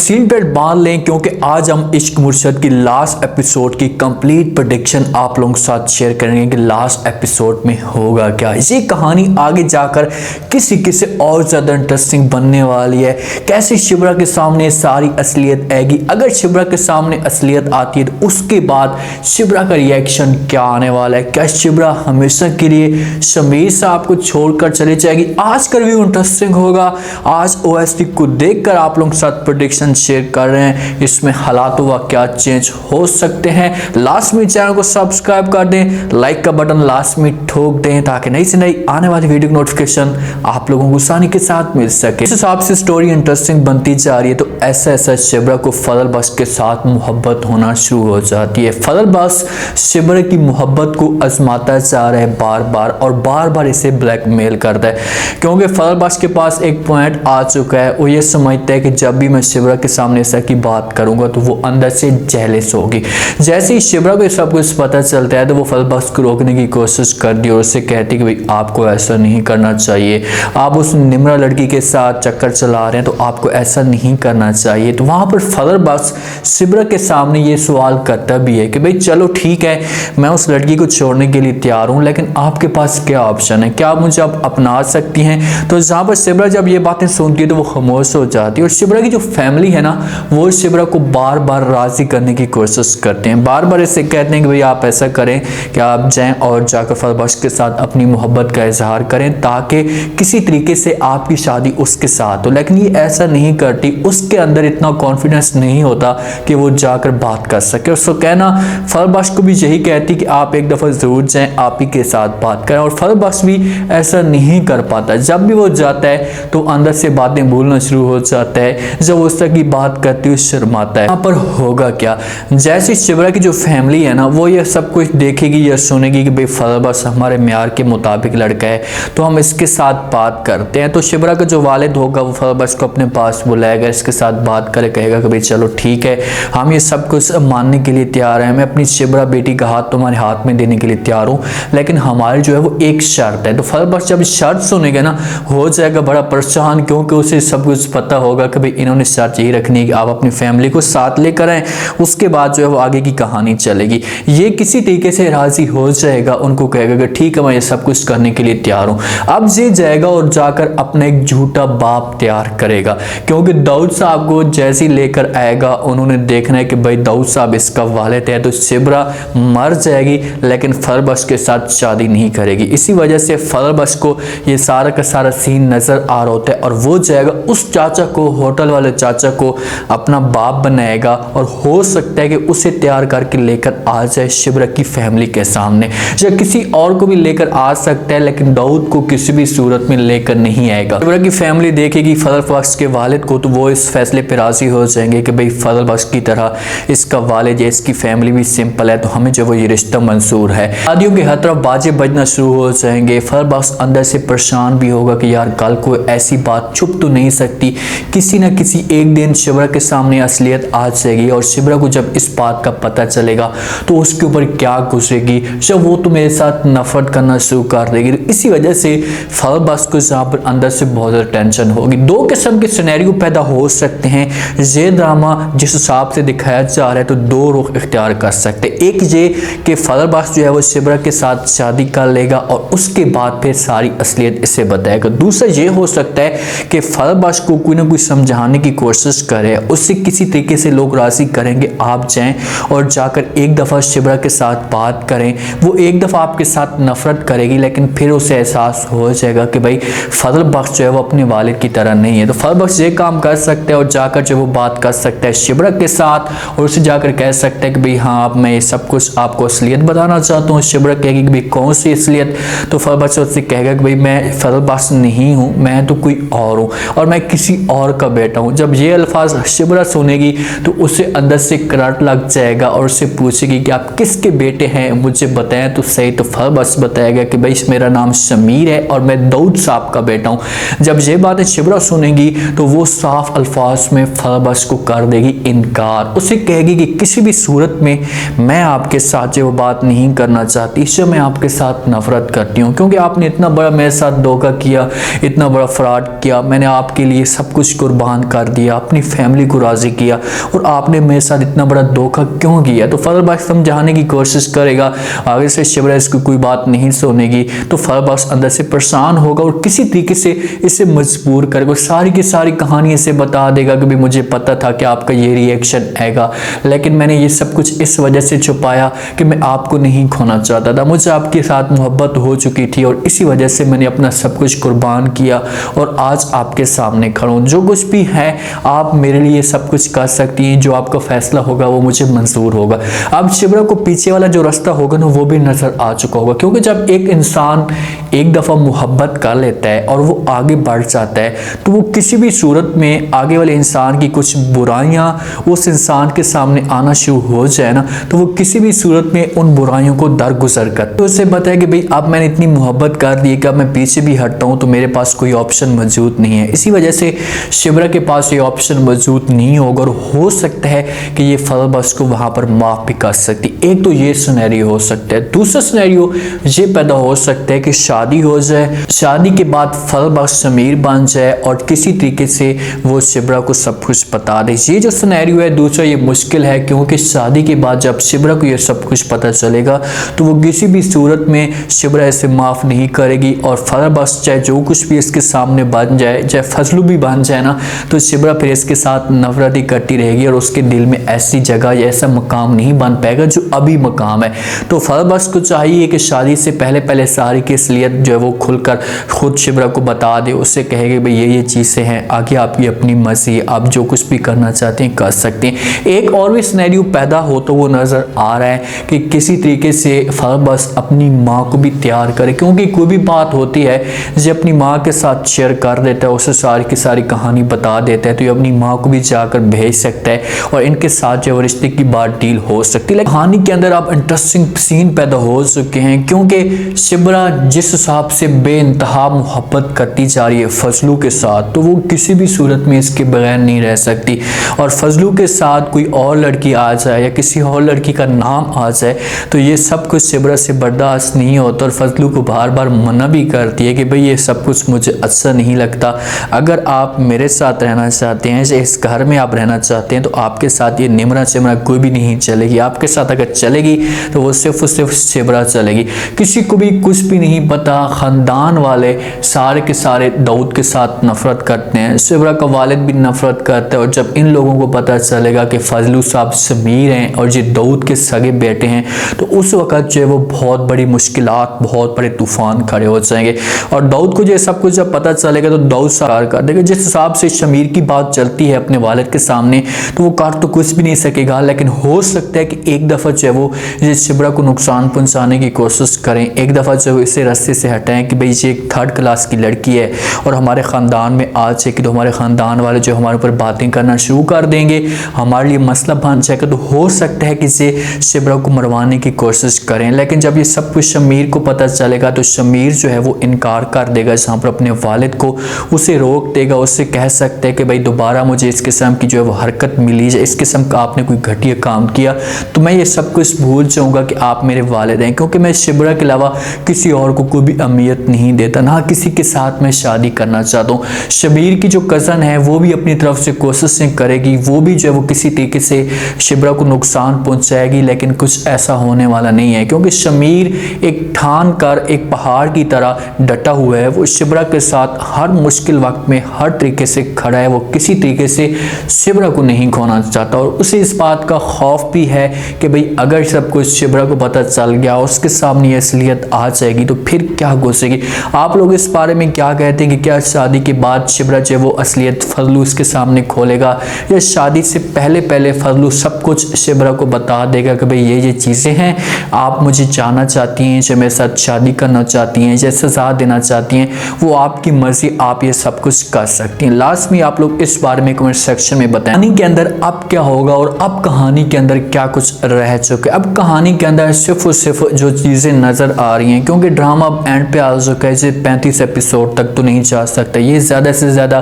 Seat belt बांध लें क्योंकि आज हम इश्क मुर्शद की लास्ट एपिसोड की कंप्लीट प्रेडिक्शन आप लोगों के साथ शेयर करेंगे कि लास्ट एपिसोड में होगा क्या। ये कहानी आगे जाकर किसी किसी और ज़्यादा इंटरेस्टिंग बनने वाली है। कैसे शिब्रा के सामने सारी असलियत आएगी, अगर शिब्रा के सामने असलियत आती है तो उसके बाद शिब्रा का रिएक्शन क्या आने वाला है। क्या शिब्रा हमेशा के लिए शमीर साहब को छोड़कर चले जाएगी। आज का रिव्यू इंटरेस्टिंग होगा। आज ओएसटी को देखकर आप लोगों के साथ प्रेडिक्शन शेयर कर रहे हैं, इसमें हालातों का क्या चेंज हो सकते हैं। लास्ट में चैनल को सब्सक्राइब कर दें, लाइक का बटन लास्ट में ठोक दें ताकि नई से नई आने वाली वीडियो की नोटिफिकेशन आप लोगों को आसानी के साथ मिल सके। इस हिसाब से स्टोरी इंटरेस्टिंग बनती जा रही है तो ऐसा ऐसा शिब्रा को फजल बख्श के साथ मोहब्बत होना शुरू हो जाती है। फजल बख्श शिब्रा की मोहब्बत को आजमाता जा रहा है बार बार इसे ब्लैकमेल करता है, क्योंकि फजल बख्श के पास एक पॉइंट आ चुका है। वो ये समझता है कि जब भी मैं शिब्रा के सामने ऐसा की बात करूंगा तो वो अंदर से जेलस होगी। जैसे ही शिब्रा को सब कुछ पता चलता है तो वो फजल बख्श को रोकने की कोशिश करती है और उससे कहती है कि भाई आपको ऐसा नहीं करना चाहिए, आप उस निम्रा लड़की के साथ चक्कर चला रहे हैं तो आपको ऐसा नहीं करना चाहिए। तो वहां पर फजल बख्श शिब्रा के सामने ये सवाल करता भी है कि भाई चलो ठीक है, मैं उस लड़की को छोड़ने के लिए तैयार हूं, लेकिन आपके पास क्या ऑप्शन है, क्या आप मुझे आप अपना सकती हैं। तो जहां पर शिब्रा जब ये बातें सुनती है तो वो खामोश हो जाती है और शिब्रा की जो फैमिली है ना वो शिब्रा को बार बार राजी करने की कोशिश करते हैं, बार बार इससे कहते हैं कि भाई आप ऐसा करें कि आप जाएं और जाकर फजल बख्श के साथ अपनी मोहब्बत का इजहार करें ताकि किसी तरीके से आपकी शादी उसके साथ हो। लेकिन ये ऐसा नहीं करती, उसके अंदर इतना कॉन्फिडेंस नहीं होता कि वो जाकर बात कर सके। उसको कहना फजल बख्श को भी यही कहती कि आप एक दफ़ा ज़रूर जाएं, आप ही के साथ बात करें, और फजल बख्श भी ऐसा नहीं कर पाता। जब भी वो जाता है तो अंदर से बातें भूलना शुरू हो जाता है, जब उस तरह की बात करते हुए शर्माता है। यहाँ पर होगा क्या, जैसे शिब्रा की जो फैमिली है ना वो ये सब कुछ देखेगी या सुनेगी कि भाई फजल बख्श हमारे म्यार के मुताबिक लड़का है तो हम इसके साथ बात करते हैं। तो शिब्रा का जो वालिद होगा वो फजल बख्श को अपने पास बुलाएगा, इसके साथ बात करे, कहेगा कि भाई चलो ठीक है, हम ये सब कुछ मानने के लिए तैयार हैं, मैं अपनी शिब्रा बेटी का हाथ तुम्हारे हाथ में देने के लिए तैयार हूँ, लेकिन हमारी जो है वो एक शर्त है। तो फजल बख्श जब शर्त सुनेगा ना हो जाएगा बड़ा परेशान, क्योंकि उसे सब कुछ पता होगा कि भाई इन्होंने शर्त यही रखनी है कि आप अपनी फैमिली को साथ लेकर आए, उसके बाद जो है वो आगे की कहानी चलेगी। ये किसी तरीके से राजी हो जाएगा, उनको कहेगा कि ठीक है मैं ये सब कुछ करने के लिए तैयार हूँ। अब ये जाएगा और जाकर अपना एक झूठा बाप तैयार करेगा, क्योंकि दाऊद साहब को जैसे ही लेकर आएगा उन्होंने देखना है कि भाई दाऊद साहब इसका वालिद है, तो शिब्रा मर जाएगी लेकिन फजल बख्श के साथ शादी नहीं करेगी। इसी वजह से फजल बख्श को ये सारा का सारा सीन नजर आ रहा होता है और वो जाएगा उस चाचा को, होटल वाले चाचा को अपना बाप बनाएगा और हो सकता है कि उसे तैयार करके लेकर आ जाए शिब्रा की फैमिली के सामने, या किसी और को भी लेकर आ सकता है, लेकिन दाऊद को किसी भी सूरत में लेकर नहीं आएगा। शिब्रा की फैमिली देखेगी फजल बख्श के वालिद को तो वो इस फैसले पर राजी हो जाएंगे कि भाई फजल बख्श की तरह इसका वालिद या इसकी फैमिली भी सिंपल है तो हमें जो वो ये रिश्ता मंजूर है। शादियों के हर तरफ बाजे बजना शुरू हो जाएंगे। फजल बख्श अंदर से परेशान भी होगा कि यार कल को ऐसी बात छुप तो नहीं सकती, किसी न किसी एक दिन शिब्रा के सामने असलियत आ जाएगी और शिब्रा को जब इस बात का पता चलेगा तो उसके ऊपर क्या गुजरेगी, जब वो तो मेरे साथ नफरत करना शुरू कर देगी। इसी वजह से फजल बख्श को यहाँ पर अंदर से बहुत ज़्यादा टेंशन होगी। दो किस्म के सिनेरियो पैदा हो सकते हैं। ये ड्रामा जिस हिसाब से दिखाया जा रहा है तो दो रुख इख्तियार कर सकते हैं। एक ये कि फजल बख्श जो है वो शिब्रा के साथ शादी कर लेगा और उसके बाद फिर सारी असलियत इसे बताएगा। दूसरा ये हो सकता है कि फजल बख्श को कोई ना कोई समझाने की कोशिश करे, उससे किसी तरीके से लोग राजी करेंगे आप जाएं और जाकर एक दफ़ा शिब्रा के साथ बात करें। वो एक दफ़ा आपके साथ नफरत करेगी लेकिन फिर उसे एहसास हो जाएगा कि भाई फजल बख्श जो है वो अपने वालिद की तरह नहीं है। तो फजल बख्श ये काम कर सकता है और जाकर जो वो बात कर सकता है शिब्रा के साथ और उसे जाकर कह सकता है कि भाई हाँ अब मैं ये सब कुछ आपको असलियत बताना चाहता हूँ। शिब्रा कहेगी कि भाई कौन सी असलियत, तो फजल बख्श उससे कहेगा कि भाई मैं फजल बख्श नहीं हूँ, मैं तो कोई और हूँ और मैं किसी और का बेटा हूँ। जब ये अल्फाज शिब्रा सुनेगी तो उसे अंदर से करंट लग जाएगा और उससे पूछेगी कि आप किसके बेटे हैं मुझे बताएं तो सही। तो फजल बख्श बताएगा कि भाई मेरा नाम शमीर है और मैं दाऊद साहब का बेटा हूँ। जब ये बातें शिब्रा सुनेगी तो वो साफ अल्फाज में फजल बख्श को कर देगी इनकार। उसे कहेगी कि किसी भी सूरत में मैं आपके साथ जो बात नहीं करना चाहती, इससे मैं आपके साथ नफरत करती हूँ, क्योंकि आपने इतना बड़ा मेरे साथ धोखा किया, इतना बड़ा फ्रॉड किया, मैंने आपके लिए सब कुछ कुर्बान कर दिया, अपनी फैमिली को राजी किया और आपने मेरे साथ इतना बड़ा धोखा क्यों किया। तो फजल बख्श समझाने की कोशिश करेगा, आगे से शिबरा इसकी कोई बात नहीं सुनेगी तो फजल बख्श अंदर से परेशान होगा और किसी तरीके से इसे मजबूर करेगा, सारी की सारी कहानी इसे बता देगा कि भाई मुझे पता था कि आपका ये रिएक्शन आएगा, लेकिन मैंने ये सब कुछ इस वजह से छुपाया कि मैं आपको नहीं खोना चाहता था, मुझे आपके साथ मोहब्बत हो चुकी थी और इसी वजह से मैंने अपना सब कुछ कुर्बान किया और आज आपके सामने खड़ा हूं। जो कुछ भी है आप मेरे लिए सब कुछ कर सकती हैं, जो आपका फैसला होगा वो मुझे मंजूर होगा। अब शिबरा को पीछे वाला जो रास्ता होगा ना वो भी नजर आ चुका होगा, क्योंकि जब एक इंसान एक दफा मोहब्बत कर लेता है और वो आगे बढ़ जाता है तो वो किसी भी सूरत में आगे वाले इंसान की कुछ बुराइयां उस इंसान के सामने आना शुरू हो जाए ना तो वो किसी भी सूरत में उन बुराइयों को दरगुजर कर तो उससे बताया कि भाई अब मैंने इतनी मोहब्बत कर दी कि अब मैं पीछे भी हटता हूं तो मेरे पास कोई ऑप्शन मौजूद नहीं है। इसी वजह से शिबरा के पास ये ऑप्शन मौजूद नहीं होगा और हो सकता है कि ये फजल बख्श को वहां पर माफ भी कर सकती। एक तो ये सिनेरियो हो सकता है, दूसरा सिनेरियो ये पैदा हो सकता है कि शादी हो जाए, शादी के बाद फजल बख्श समीर बन जाए और किसी तरीके से वो शिबरा को सब कुछ बता दे। ये जो सिनेरियो है दूसरा ये मुश्किल है, क्योंकि शादी के बाद जब शिबरा को ये सब कुछ पता चलेगा तो वो किसी भी सूरत में शिबरा इसे माफ नहीं करेगी और फजल बख्श चाहे जो कुछ भी इसके सामने बन जाए, चाहे फजलू भी बन जाए ना, तो शिबरा फिर इसके साथ नफरत ही करती रहेगी और उसके दिल में ऐसी जगह या ऐसा मकाम नहीं बन पाएगा जो अभी मकाम है। तो फजल बख्श को चाहिए कि शादी से पहले पहले सारी की असलियत जो है वो खुलकर खुद शिबरा को बता दे, उससे कहेगा भाई ये चीज़ें हैं, आगे आपकी अपनी मर्जी, आप जो कुछ भी करना चाहते हैं कर सकते हैं। एक और भी सिनेरियो पैदा हो तो वो नज़र आ रहा है कि किसी तरीके से फजल बख्श अपनी माँ को भी तैयार करे, क्योंकि कोई भी बात होती है जो अपनी माँ के साथ शेयर कर देता है, उसे सारी की सारी कहानी बता देता है तो ये अपनी माँ को भी जाकर भेज सकता है और इनके साथ जो रिश्ते की बात डील हो सकती है। कहानी के अंदर आप इंटरेस्टिंग सीन पैदा हो चुके हैं, क्योंकि शिबरा जिस हिसाब से बेइंतहा मोहब्बत करती जा रही है फजलू के साथ तो वो किसी भी सूरत में इसके बगैर नहीं रह सकती और फजलू के साथ कोई और लड़की आ जाए या किसी और लड़की का नाम आ जाए तो ये सब कुछ शिबरा से बर्दाश्त नहीं होता और फजलू को बार बार मना भी करती है कि भाई ये सब कुछ मुझे अच्छा नहीं लगता, अगर आप मेरे साथ रहना चाहते हैं, इस घर में आप रहना चाहते हैं तो आपके साथ ये निमरा चिमरा कोई भी नहीं चलेगी, आपके साथ अगर चलेगी तो वो सिर्फ और सिर्फ शिबरा चलेगी। किसी को भी कुछ भी नहीं पता, ख़ानदान वाले सारे के सारे दाऊद के साथ नफरत करते हैं, शिबरा का वालिद भी नफरत करता है और जब इन लोगों को पता चलेगा कि फजलू साहब समीर हैं और ये दाऊद के सगे बेटे हैं तो उस वक़्त जो है वो बहुत बड़ी मुश्किलात, बहुत बड़े तूफान खड़े हो जाएंगे और दाऊद को ये सब कुछ जब पता चलेगा तो दाऊद सार कर देगा। जिस हिसाब से शमीर की बात चलती है अपने वालिद के सामने तो वो कर तो कुछ भी नहीं सकेगा, लेकिन हो सकता है कि एक दफ़ा जो है वो ये शिबरा को नुकसान पहुंचाने की कोशिश करें, एक दफ़ा जो इसे रास्ते से हटाएं कि भाई ये एक थर्ड क्लास की लड़की है और हमारे ख़ानदान में आ जाएगी तो हमारे ख़ानदान वाले जो हमारे ऊपर बातें करना शुरू कर देंगे, हमारे लिए मसला बन जाएगा। तो हो सकता है कि इसे शिबरा को मरवाने की कोशिश करें, लेकिन जब ये सब कुछ शमीर को पता चलेगा तो शमीर जो है वो इनकार कर देगा, जहाँ पर अपने वालिद को उसे रोक देगा, उससे कह सकते हैं कि भाई दोबारा मुझे इस किस्म की जो है वो हरकत मिली, इस किस्म का आपने कोई घटिया काम किया तो मैं ये सब कुछ भूल जाऊँगा कि आप मेरे वालिद हैं, क्योंकि मैं शिबरा के अलावा किसी और को कोई भी अहमियत नहीं देता, ना किसी के साथ मैं शादी करना चाहता हूँ। शमीर की जो कज़न है वो भी अपनी तरफ से कोशिशें करेगी, वो भी जो है वो किसी तरीके से शिबरा को नुकसान पहुँचाएगी, लेकिन कुछ ऐसा होने वाला नहीं है, क्योंकि शमीर एक ठान कर एक पहाड़ की तरह डटा हुआ है, वो शिबरा के साथ हर मुश्किल वक्त में हर तरीके से खड़ा है, वो किसी तरीके से शिबरा को नहीं खोना चाहता और उसे इस बात का खौफ भी है कि भाई अगर सब कुछ शिबरा को पता चल गया, उसके सामने असलियत आ जाएगी तो फिर क्या घुसेगी। आप लोग इस बारे में क्या कहते हैं कि क्या शादी के बाद शिबरा जो है वो असलियत फजलू उसके सामने खोलेगा या शादी से पहले पहले फजलू सब कुछ शिबरा को बता देगा कि भाई ये चीज़ें हैं, आप मुझे चाहना चाहती हैं, जो मेरे साथ शादी करना चाहती हैं, जैसे सजा देना चाहती हैं, वो आपकी मर्जी, आप ये सब कुछ कर सकती हैं। लास्ट में आप लोग इस बारे में कमेंट सेक्शन में बताएं कहानी के अंदर अब क्या होगा और अब कहानी के अंदर क्या कुछ रह चुके। अब कहानी के अंदर सिर्फ और सिर्फ जो चीज़ें नज़र आ रही हैं, क्योंकि ड्रामा अब एंड पे आ चुका है, 35 एपिसोड तक तो नहीं जा सकता, ये ज़्यादा से ज़्यादा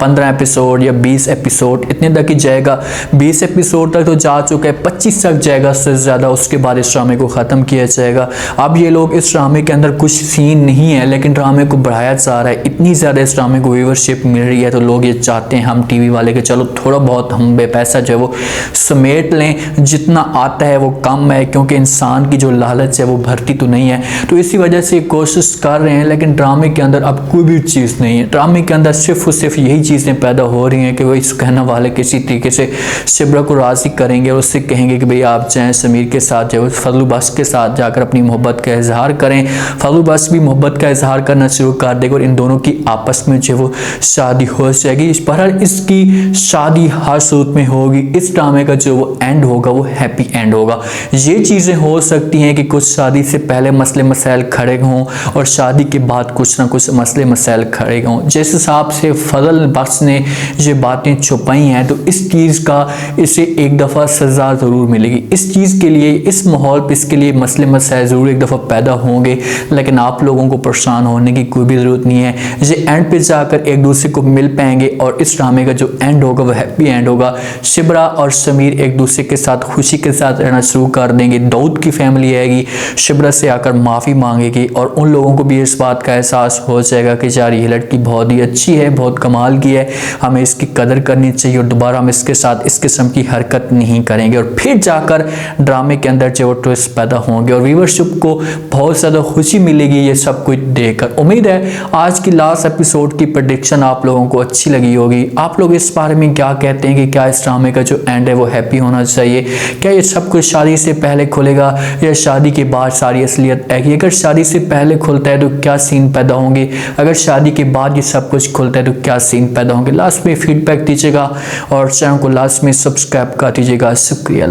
15 एपिसोड या 20 एपिसोड इतने तक ही जाएगा। 20 एपिसोड तक तो जा चुका है, 25 तक जाएगा उससे ज़्यादा, उसके बाद इस ड्रामे को ख़त्म किया जाएगा। अब ये लोग इस ड्रामे के अंदर कुछ सीन नहीं है लेकिन ड्रामे को बढ़ाया जा रहा है, इतनी ज़्यादा इस ड्रामे को व्यूवरशिप मिल रही है तो लोग ये चाहते हैं हम टीवी वाले के चलो थोड़ा बहुत हम पैसा जो है वो समेट लें, जितना आता है वो कम है, क्योंकि इंसान की जो लालच है वो भरती तो नहीं है। तो इसी वजह से कोशिश कर रहे हैं, लेकिन ड्रामे के अंदर अब कोई भी चीज़ नहीं है। ड्रामे के अंदर सिर्फ और सिर्फ यही चीज़ें पैदा हो रही हैं कि वो इस कहने वाले किसी तरीके से शिब्रा को राज़ी करेंगे और उससे कहेंगे कि भाई आप चाहें समीर के साथ जो है फजलू बख्श के साथ जाकर अपनी मोहब्बत का इजहार करें। फजलू बख्श भी मोहब्बत का इजहार करना शुरू कर देगा और इन दोनों की आपस में जो वो शादी हो जाएगी। बहरहाल इसकी शादी हर सूरत में होगी। इस ड्रामे का जो वो एंड होगा वो हैप्पी एंड होगा। ये चीज़ें हो सकती हैं कि कुछ शादी से पहले मसले मसाइल खड़े हों और शादी के बाद कुछ ना कुछ मसले मसाइल खड़े हों। जिस हिसाब से फजल बख्श ने ये बातें छुपाई हैं तो इस चीज़ का इसे एक दफ़ा सज़ा ज़रूर मिलेगी। इस चीज़ के लिए, इस माहौल पर इसके लिए मसले मसाइल ज़रूर एक दफ़ा पैदा होंगे, लेकिन आप लोगों को परेशान होने की कोई भी ज़रूरत नहीं है। ये एंड पे जाकर एक दूसरे को मिल पाएंगे और इस ड्रामे का जो एंड होगा वह हैप्पी एंड होगा। शिब्रा और समीर एक दूसरे के साथ खुशी के साथ रहना शुरू कर देंगे। दाऊद की फैमिली आएगी, शिब्रा से आकर माफ़ी मांगेगी और उन लोगों को भी इस बात का एहसास हो जाएगा कि यार ये लड़की बहुत ही अच्छी है, बहुत कमाल की है, हमें इसकी कदर करनी चाहिए और दोबारा हम इसके साथ इस किस्म की हरकत नहीं करेंगे। और फिर जाकर ड्रामे के अंदर जो ट्विस्ट पैदा होंगे और व्यूअरशिप को बहुत ज़्यादा खुशी मिलेगी ये सब कुछ देखकर। उम्मीद है आज की लास्ट एपिसोड की प्रेडिक्शन आप लोगों को अच्छी लगी होगी। आप लोग इस बारे में क्या कहते हैं कि क्या इस ड्रामे का जो एंड है वो हैप्पी होना चाहिए? क्या ये सब कुछ शादी से पहले खुलेगा या शादी के बाद सारी असलियत आएगी? अगर शादी से पहले खुलता है तो क्या सीन पैदा होंगे? अगर शादी के बाद ये सब कुछ खुलता है तो क्या सीन पैदा होंगे? लास्ट में फीडबैक दीजिएगा और चैनल को लास्ट में सब्सक्राइब कर दीजिएगा। शुक्रिया।